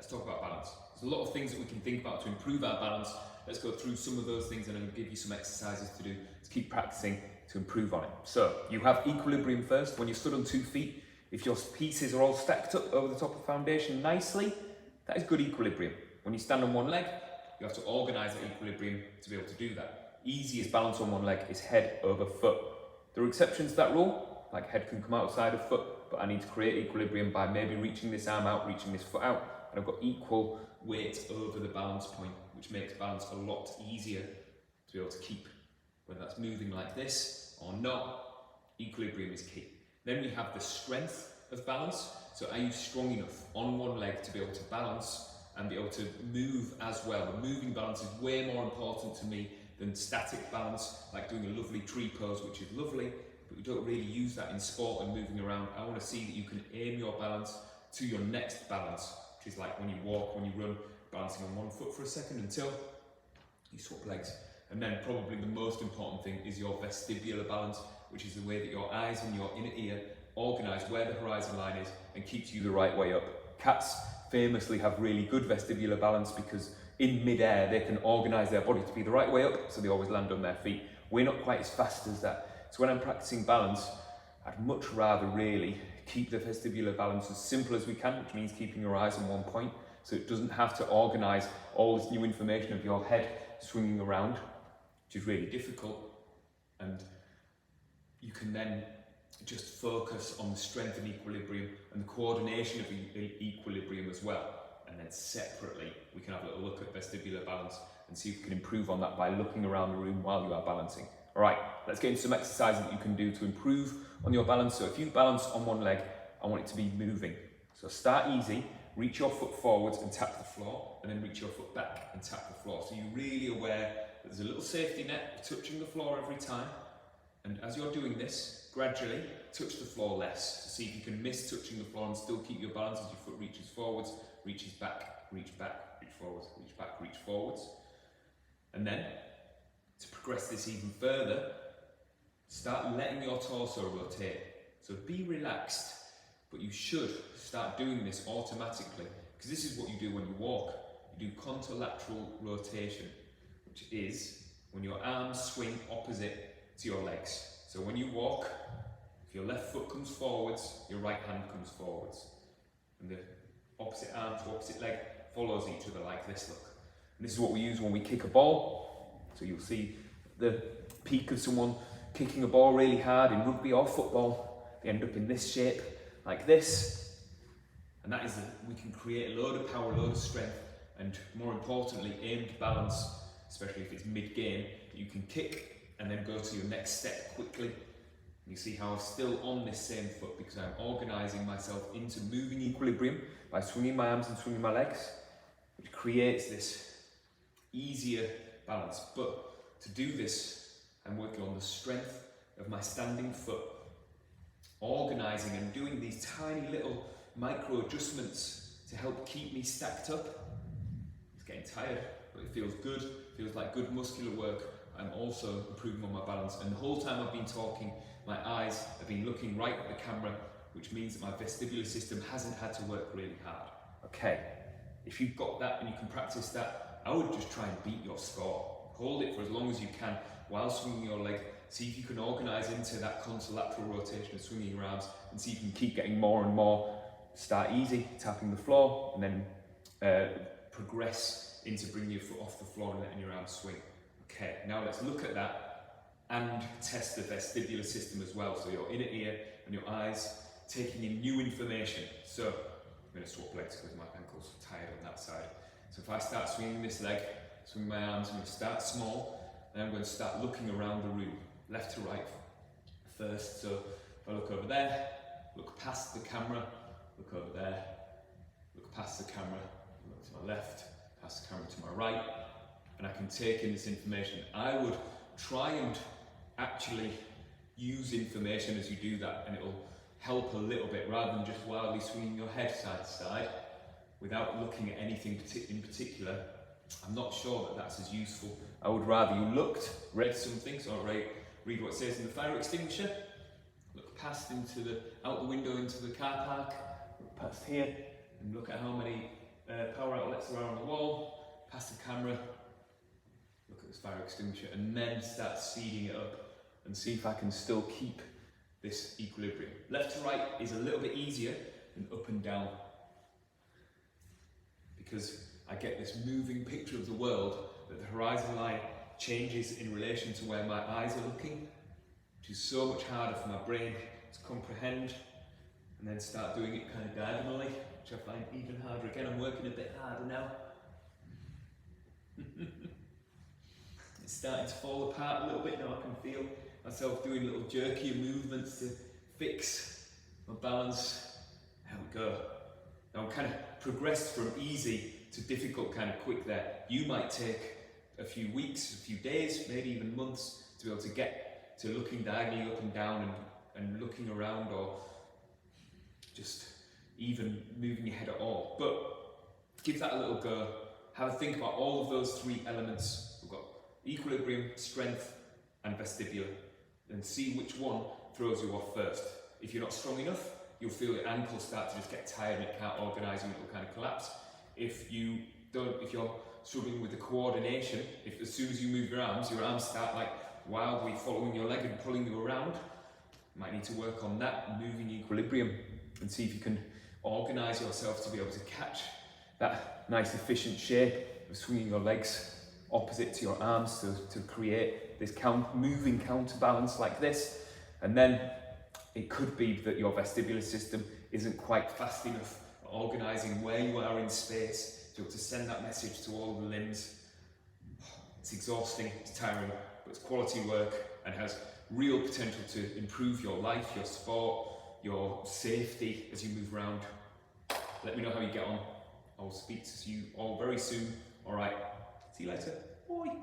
let's talk about balance. There's a lot of things that we can think about to improve our balance. Let's go through some of those things and I'm going to give you some exercises to do to keep practicing to improve on it. So you have equilibrium first. When you're stood on 2 feet, if your pieces are all stacked up over the top of the foundation nicely, that is good equilibrium. When you stand on one leg, you have to organise that equilibrium to be able to do that. Easiest balance on one leg is head over foot. There are exceptions to that rule, like head can come outside of foot, but I need to create equilibrium by maybe reaching this arm out, reaching this foot out, and I've got equal weight over the balance point, which makes balance a lot easier to be able to keep. Whether that's moving like this or not, equilibrium is key. Then we have the strength of balance. So are you strong enough on one leg to be able to balance and be able to move as well? The moving balance is way more important to me than static balance, like doing a lovely tree pose, which is lovely, but we don't really use that in sport and moving around. I want to see that you can aim your balance to your next balance, which is like when you walk, when you run, balancing on one foot for a second until you swap legs. And then probably the most important thing is your vestibular balance, which is the way that your eyes and your inner ear organise where the horizon line is and keeps you the right way up. Cats famously have really good vestibular balance because in mid-air they can organise their body to be the right way up, so they always land on their feet. We're not quite as fast as that. So when I'm practicing balance, I'd much rather really keep the vestibular balance as simple as we can, which means keeping your eyes on one point, so it doesn't have to organise all this new information of your head swinging around, which is really difficult. And you can then just focus on the strength and equilibrium and the coordination of equilibrium as well. And then separately, we can have a little look at vestibular balance and see if we can improve on that by looking around the room while you are balancing. All right, let's get into some exercises that you can do to improve on your balance. So if you balance on one leg, I want it to be moving. So start easy, reach your foot forwards and tap the floor, and then reach your foot back and tap the floor. So you're really aware that there's a little safety net touching the floor every time. And as you're doing this, gradually touch the floor less to see if you can miss touching the floor and still keep your balance as your foot reaches forwards, reaches back, reach forwards, reach back, reach forwards. And then, to progress this even further, start letting your torso rotate. So be relaxed, but you should start doing this automatically, because this is what you do when you walk. You do contralateral rotation, which is when your arms swing opposite to your legs. So when you walk, if your left foot comes forwards, your right hand comes forwards. And the opposite arm to opposite leg follows each other like this, look. And this is what we use when we kick a ball. So you'll see the peak of someone kicking a ball really hard in rugby or football. They end up in this shape, like this. And that is we can create a load of power, a load of strength, and more importantly, aimed balance, especially if it's mid-game, you can kick and then go to your next step quickly. You see how I'm still on this same foot because I'm organising myself into moving equilibrium by swinging my arms and swinging my legs, which creates this easier balance. But to do this, I'm working on the strength of my standing foot, organising and doing these tiny little micro adjustments to help keep me stacked up. It's getting tired, but it feels good, feels like good muscular work. I'm also improving on my balance, and the whole time I've been talking, my eyes have been looking right at the camera, which means that my vestibular system hasn't had to work really hard. Okay, if you've got that and you can practice that, I would just try and beat your score. Hold it for as long as you can while swinging your leg. See if you can organise into that contralateral rotation of swinging your arms and see if you can keep getting more and more. Start easy, tapping the floor, and then progress into bringing your foot off the floor and letting your arms swing. Okay, now let's look at that and test the vestibular system as well. So your inner ear and your eyes taking in new information. So I'm going to swap legs because my ankle's tired on that side. So if I start swinging this leg, swing my arms, I'm going to start small, and I'm going to start looking around the room, left to right first. So if I look over there, look past the camera, look over there, look past the camera, look to my left, past the camera to my right, and I can take in this information. I would try and actually use information as you do that, and it'll help a little bit rather than just wildly swinging your head side to side without looking at anything in particular. I'm not sure that that's as useful. I would rather you looked, read something, so read what it says in the fire extinguisher, look past out the window into the car park, look past here, and look at how many else around the wall, past the camera, look at this fire extinguisher, and then start speeding it up and see if I can still keep this equilibrium. Left to right is a little bit easier than up and down, because I get this moving picture of the world, that the horizon line changes in relation to where my eyes are looking, which is so much harder for my brain to comprehend, and then start doing it kind of diagonally, which I find even harder. Again, I'm working a bit harder now. It's starting to fall apart a little bit now. I can feel myself doing little jerkier movements to fix my balance. There we go. Now I'm kind of progressed from easy to difficult kind of quick there. You might take a few weeks, a few days, maybe even months to be able to get to looking diagonally up and down and looking around, or just even moving your head at all. But give that a little go. Have a think about all of those three elements. We've got equilibrium, strength, and vestibular, and see which one throws you off first. If you're not strong enough, you'll feel your ankles start to just get tired and it can't organise and it'll kind of collapse. If you're struggling with the coordination, if as soon as you move your arms start like wildly following your leg and pulling you around, you might need to work on that, moving equilibrium, and see if you can organise yourself to be able to catch that nice efficient shape of swinging your legs opposite to your arms to create this moving counterbalance like this. And then it could be that your vestibular system isn't quite fast enough at organising where you are in space to be able to send that message to all of the limbs. It's exhausting, it's tiring, but it's quality work and has real potential to improve your life, your sport, your safety as you move around. Let me know how you get on. I'll speak to you all very soon. All right, see you later. Bye.